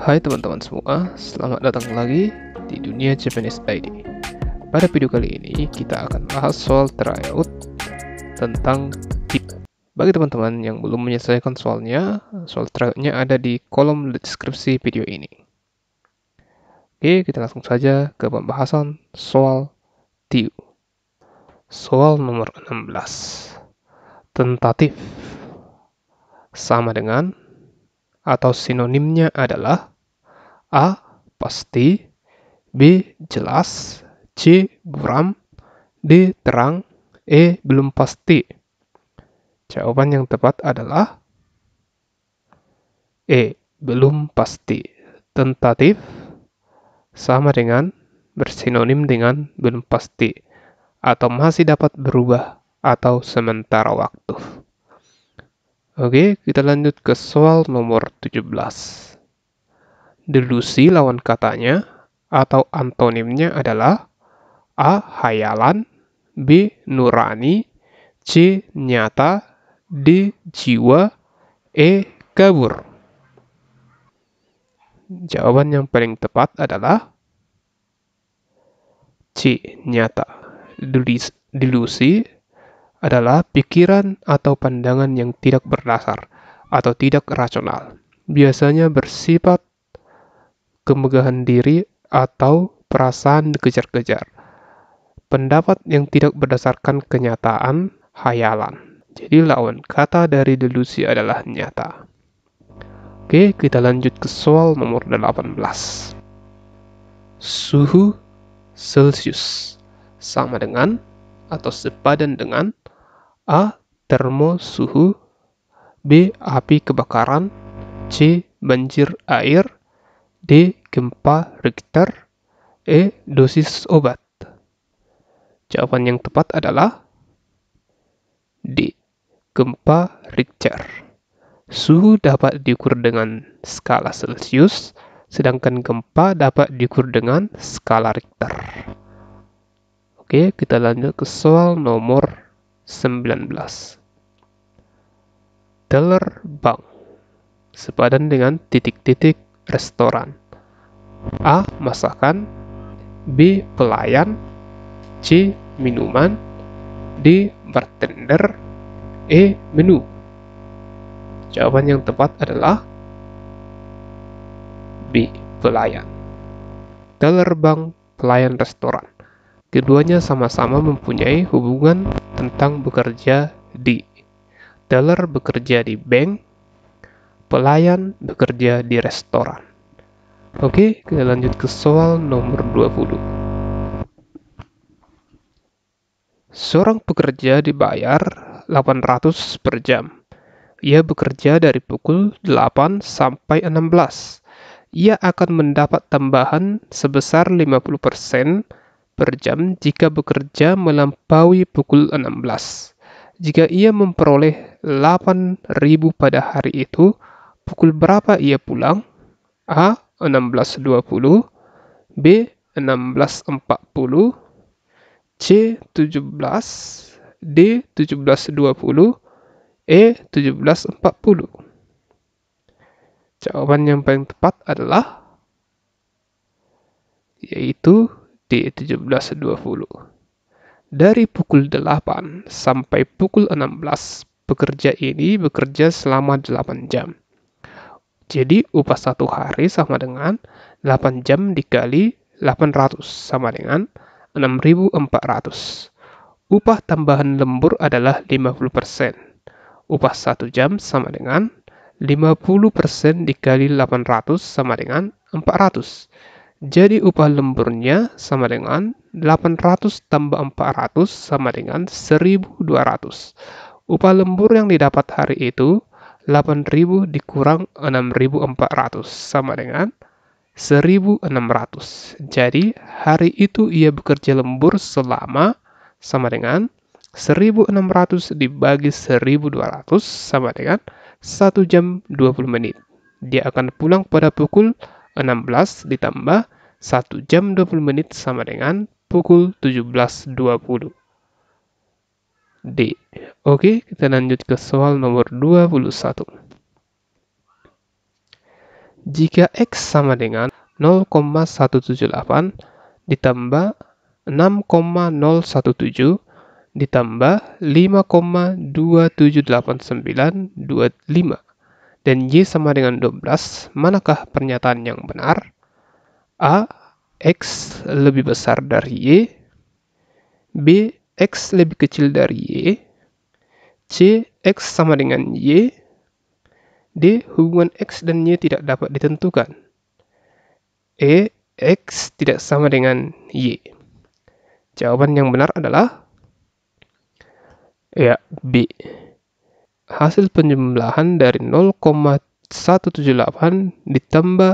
Hai teman-teman semua, selamat datang lagi di Dunia Japanese ID. Pada video kali ini kita akan bahas soal tryout tentang tip. Bagi teman-teman yang belum menyelesaikan soalnya, soal tryoutnya ada di kolom deskripsi video ini. Oke, kita langsung saja ke pembahasan soal TIU. Soal nomor 16. Tentatif sama dengan atau sinonimnya adalah A. Pasti, B. Jelas, C. Buram, D. Terang, E. Belum pasti. Jawaban yang tepat adalah E. Belum pasti. Tentatif sama dengan bersinonim dengan belum pasti atau masih dapat berubah atau sementara waktu. Oke, kita lanjut ke soal nomor 17. Delusi lawan katanya atau antonimnya adalah A. Hayalan, B. Nurani, C. Nyata, D. Jiwa, E. Kabur. Jawaban yang paling tepat adalah C. Nyata. Delusi adalah pikiran atau pandangan yang tidak berdasar atau tidak rasional. Biasanya bersifat kemegahan diri atau perasaan dikejar-kejar. Pendapat yang tidak berdasarkan kenyataan, hayalan. Jadi lawan kata dari delusi adalah nyata. Oke, kita lanjut ke soal nomor 18. Suhu Celcius sama dengan atau sepadan dengan A. Termosuhu, B. Api kebakaran, C. Banjir air, D. Gempa Richter, E. Dosis obat. Jawaban yang tepat adalah D. Gempa Richter. Suhu dapat diukur dengan skala Celcius, sedangkan gempa dapat diukur dengan skala Richter. Oke, kita lanjut ke soal nomor 19. Teller bank sepadan dengan titik-titik restoran. A. Masakan, B. Pelayan, C. Minuman, D. Bartender, E. Menu. Jawaban yang tepat adalah B. Pelayan. Teller bank, pelayan restoran. Keduanya sama-sama mempunyai hubungan tentang bekerja di. Teller bekerja di bank, pelayan bekerja di restoran. Oke, kita lanjut ke soal nomor 20. Seorang pekerja dibayar 800 per jam. Ia bekerja dari pukul 8 sampai 16. Ia akan mendapat tambahan sebesar 50% per jam jika bekerja melampaui pukul 16. Jika ia memperoleh 8.000 pada hari itu, pukul berapa ia pulang? A. 16.20, B. 16.40, C. 17, D. 17.20, E. 17.40. Jawaban yang paling tepat adalah yaitu D. 17.20. Dari pukul 8 sampai pukul 16, pekerja ini bekerja selama 8 jam. Jadi upah satu hari sama dengan 8 jam dikali 800 sama dengan 6.400. Upah tambahan lembur adalah 50%. Upah 1 jam sama dengan 50% dikali 800 sama dengan 400. Jadi upah lemburnya sama dengan 800 tambah 400 sama dengan 1.200. Upah lembur yang didapat hari itu 8.000 dikurang 6.400 sama dengan 1.600. Jadi hari itu ia bekerja lembur selama sama dengan 1.600 dibagi 1.200 sama dengan 1 jam 20 menit. Dia akan pulang pada pukul 16 ditambah 1 jam 20 menit sama dengan pukul 17.20. D. Oke, kita lanjut ke soal nomor 21. Jika X sama dengan 0,178 ditambah 6,017 ditambah 5,278925 dan Y sama dengan 12, manakah pernyataan yang benar? A. X lebih besar dari Y. B. X lebih kecil dari Y. C. X sama dengan Y. D. Hubungan X dan Y tidak dapat ditentukan. E. X tidak sama dengan Y. Jawaban yang benar adalah ya, B. Hasil penjumlahan dari 0,178 ditambah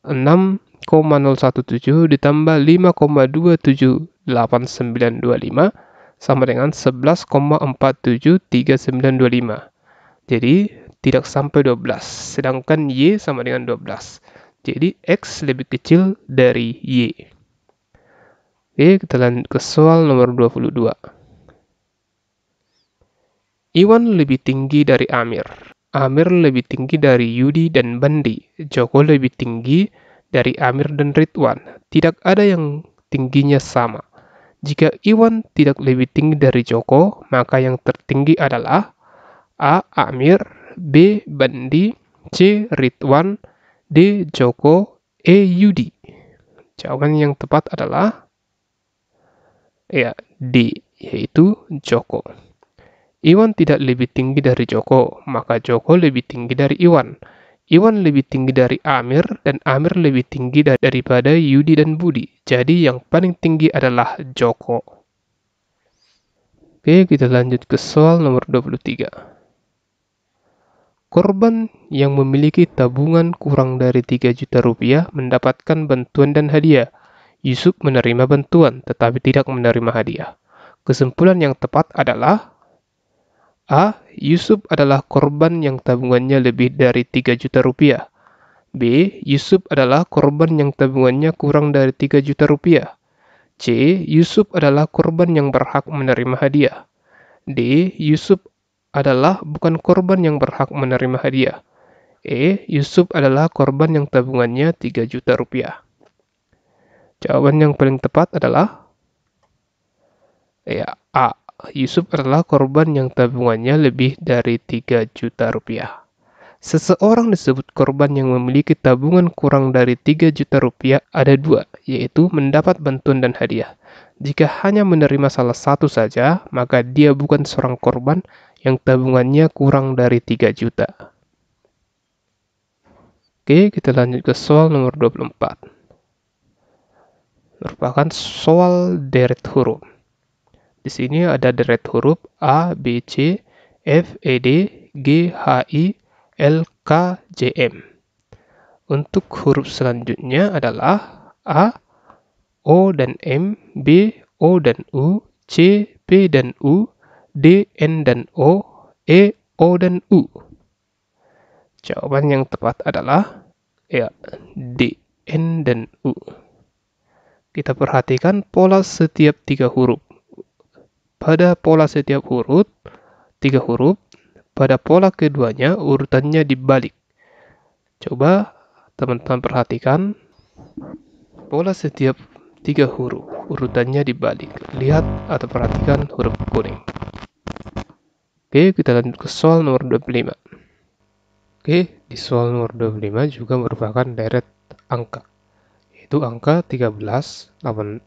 6,017 ditambah 5,2788925 sama dengan 11,473925. Jadi tidak sampai 12, sedangkan Y sama dengan 12. Jadi X lebih kecil dari Y. Oke, kita lanjut ke soal nomor 22. Iwan lebih tinggi dari Amir. Amir lebih tinggi dari Yudi dan Bandi. Joko lebih tinggi dari Amir dan Ridwan. Tidak ada yang tingginya sama. Jika Iwan tidak lebih tinggi dari Joko, maka yang tertinggi adalah A. Amir, B. Bandi, C. Ridwan, D. Joko, E. Yudi. Jawaban yang tepat adalah ya, D, yaitu Joko. Iwan tidak lebih tinggi dari Joko, maka Joko lebih tinggi dari Iwan. Iwan lebih tinggi dari Amir, dan Amir lebih tinggi daripada Yudi dan Budi. Jadi yang paling tinggi adalah Joko. Oke, kita lanjut ke soal nomor 23. Korban yang memiliki tabungan kurang dari 3 juta rupiah mendapatkan bantuan dan hadiah. Yusuf menerima bantuan, tetapi tidak menerima hadiah. Kesimpulan yang tepat adalah A. Yusuf adalah korban yang tabungannya lebih dari 3 juta rupiah. B. Yusuf adalah korban yang tabungannya kurang dari 3 juta rupiah. C. Yusuf adalah korban yang berhak menerima hadiah. D. Yusuf adalah bukan korban yang berhak menerima hadiah. E. Yusuf adalah korban yang tabungannya 3 juta rupiah. Jawaban yang paling tepat adalah ya, A. Yusuf adalah korban yang tabungannya lebih dari 3 juta rupiah. Seseorang disebut korban yang memiliki tabungan kurang dari 3 juta rupiah ada dua, yaitu mendapat bantuan dan hadiah. Jika hanya menerima salah satu saja, maka dia bukan seorang korban yang tabungannya kurang dari 3 juta. Oke, kita lanjut ke soal nomor 24. Merupakan soal deret huruf. Di sini ada deret huruf A, B, C, F, E, D, G, H, I, L, K, J, M. Untuk huruf selanjutnya adalah A, O dan M, B, O dan U, C, P dan U, D, N dan O, E, O dan U. Jawaban yang tepat adalah ya, D, N dan U. Kita perhatikan pola setiap 3 huruf. Pada pola setiap huruf, 3 huruf, pada pola keduanya urutannya dibalik. Coba teman-teman perhatikan pola setiap 3 huruf, urutannya dibalik. Lihat atau perhatikan huruf kuning. Oke, kita lanjut ke soal nomor 25. Oke, di soal nomor 25 juga merupakan deret angka, yaitu angka 13, 8,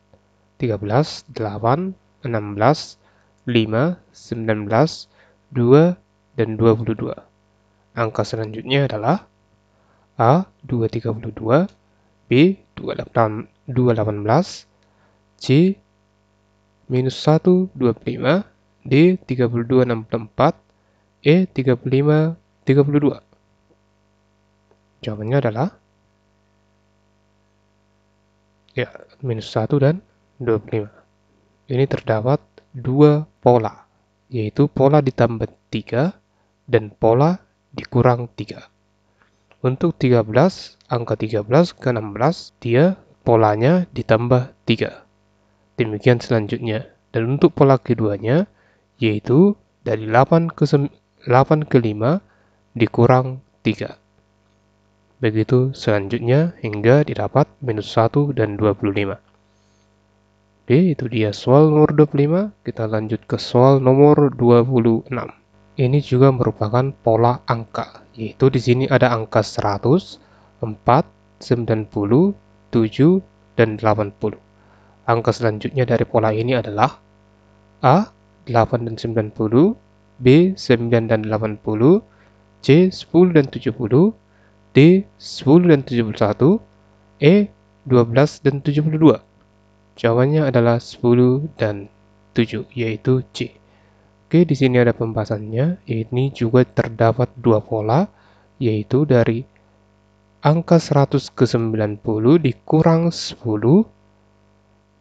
16, 5, 19, 2, dan 22. Angka selanjutnya adalah A. 232, B. 218, C. -1, 25, D. 3264, E. 35, 32. Jawabannya adalah ya, -1 dan 25. Ini terdapat 2 pola, yaitu pola ditambah 3 dan pola dikurang 3. Untuk 13, angka 13 ke 16, dia polanya ditambah 3. Demikian selanjutnya. Dan untuk pola keduanya, yaitu dari 8 ke 5 dikurang 3. Begitu selanjutnya hingga didapat minus 1 dan 25. Oke, itu dia soal nomor 25. Kita lanjut ke soal nomor 26. Ini juga merupakan pola angka, yaitu di sini ada angka 100, 4, 90, 7, dan 80. Angka selanjutnya dari pola ini adalah A, 8 dan 90, B, 9 dan 80, C, 10 dan 70, D, 10 dan 71, E, 12 dan 72. Jawabannya adalah 10 dan 7, yaitu C. Oke, di sini ada pembahasannya. Ini juga terdapat dua pola, yaitu dari angka 100 ke 90 dikurang 10,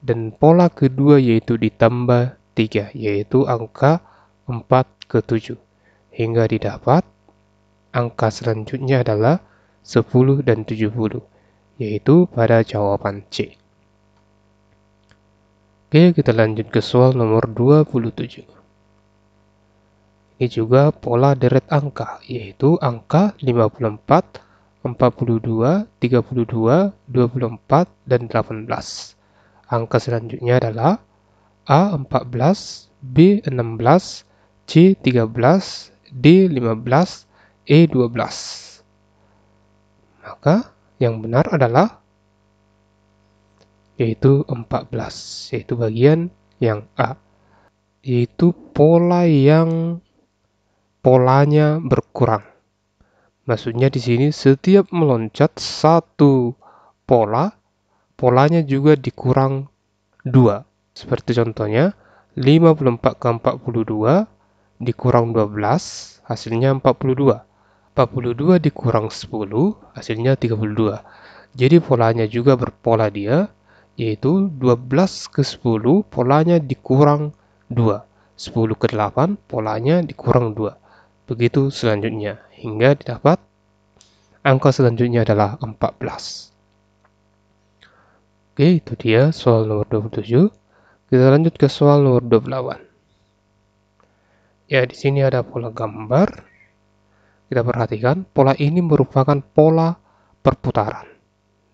dan pola kedua yaitu ditambah 3, yaitu angka 4 ke 7. Hingga didapat angka selanjutnya adalah 10 dan 70, yaitu pada jawaban C. Oke, kita lanjut ke soal nomor 27. Ini juga pola deret angka, yaitu angka 54, 42, 32, 24, dan 18. Angka selanjutnya adalah A 14, B 16, C 13, D 15, E 12. Maka yang benar adalah yaitu 14, yaitu bagian yang A, yaitu polanya berkurang. Maksudnya di sini setiap meloncat satu polanya juga dikurang 2. Seperti contohnya 54 ke 42 dikurang 12 hasilnya 42. 42 dikurang 10 hasilnya 32. Jadi polanya juga berpola dia, yaitu 12 ke 10 polanya dikurang 2, 10 ke 8 polanya dikurang 2. Begitu selanjutnya, hingga didapat angka selanjutnya adalah 14. Oke, itu dia soal nomor 27. Kita lanjut ke soal nomor 28. Ya, di sini ada pola gambar. Kita perhatikan, pola ini merupakan pola perputaran.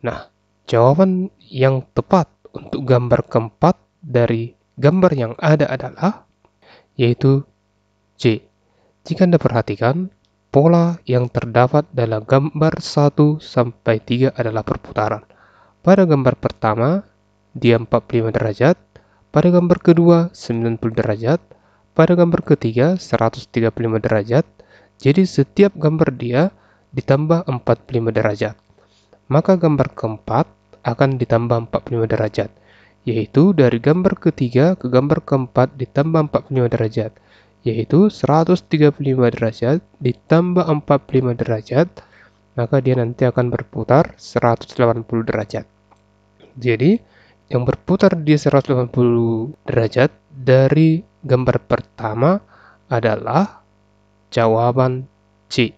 Nah, jawaban yang tepat untuk gambar keempat dari gambar yang ada adalah yaitu C. Jika Anda perhatikan, pola yang terdapat dalam gambar 1 sampai 3 adalah perputaran. Pada gambar pertama, dia 45 derajat, pada gambar kedua 90 derajat, pada gambar ketiga 135 derajat. Jadi setiap gambar dia ditambah 45 derajat. Maka gambar keempat akan ditambah 45 derajat, yaitu dari gambar ketiga ke gambar keempat ditambah 45 derajat, yaitu 135 derajat ditambah 45 derajat, maka dia nanti akan berputar 180 derajat. Jadi yang berputar di 180 derajat dari gambar pertama adalah jawaban C.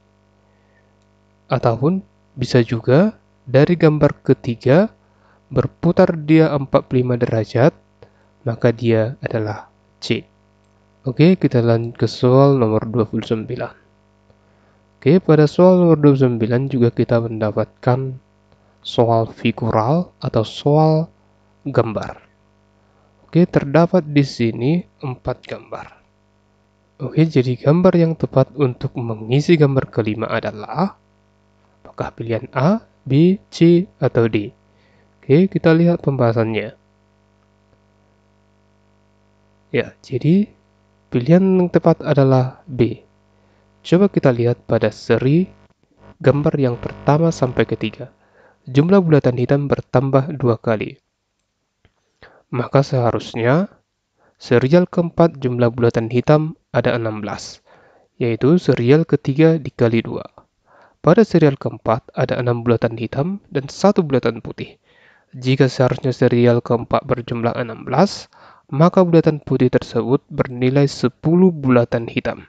Ataupun bisa juga dari gambar ketiga berputar dia 45 derajat, maka dia adalah C. Oke, kita lanjut ke soal nomor 29. Oke, pada soal nomor 29 juga kita mendapatkan soal figural atau soal gambar. Oke, terdapat di sini 4 gambar. Oke, jadi gambar yang tepat untuk mengisi gambar kelima adalah apakah pilihan A, B, C, atau D? Oke, kita lihat pembahasannya. Ya, jadi pilihan yang tepat adalah B. Coba kita lihat pada seri gambar yang pertama sampai ketiga. Jumlah bulatan hitam bertambah 2 kali. Maka seharusnya serial keempat jumlah bulatan hitam ada 16, yaitu serial ketiga dikali 2. Pada serial keempat ada 6 bulatan hitam dan 1 bulatan putih. Jika seharusnya serial keempat berjumlah 16, maka bulatan putih tersebut bernilai 10 bulatan hitam.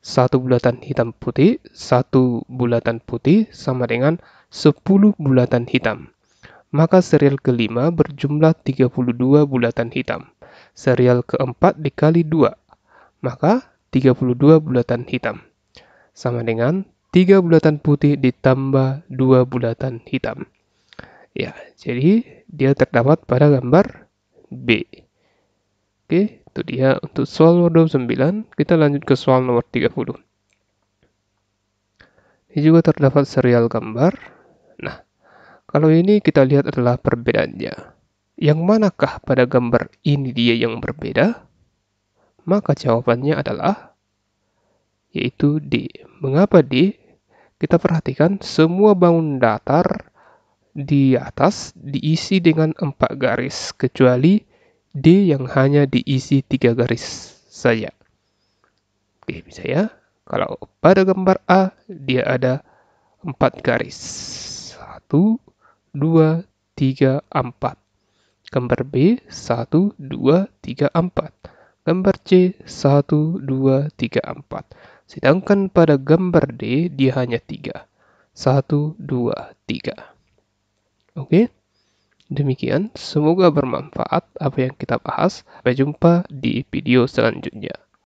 1 bulatan hitam putih, 1 bulatan putih sama dengan 10 bulatan hitam. Maka serial kelima berjumlah 32 bulatan hitam. Serial keempat dikali 2, maka 32 bulatan hitam. Sama dengan 3 bulatan putih ditambah 2 bulatan hitam. Ya, jadi dia terdapat pada gambar B. Oke, itu dia untuk soal nomor 29. Kita lanjut ke soal nomor 30. Ini juga terdapat serial gambar. Nah, kalau ini kita lihat adalah perbedaannya. Yang manakah pada gambar ini dia yang berbeda? Maka jawabannya adalah yaitu D. Mengapa D? Kita perhatikan semua bangun datar di atas diisi dengan 4 garis, kecuali D yang hanya diisi 3 garis saja. Oke, bisa ya? Kalau pada gambar A, dia ada 4 garis. 1, 2, 3, 4. Gambar B, 1, 2, 3, 4. Gambar C, 1, 2, 3, 4. Sedangkan pada gambar D, dia hanya 3. 1, 2, 3. Oke, demikian. Semoga bermanfaat apa yang kita bahas. Sampai jumpa di video selanjutnya.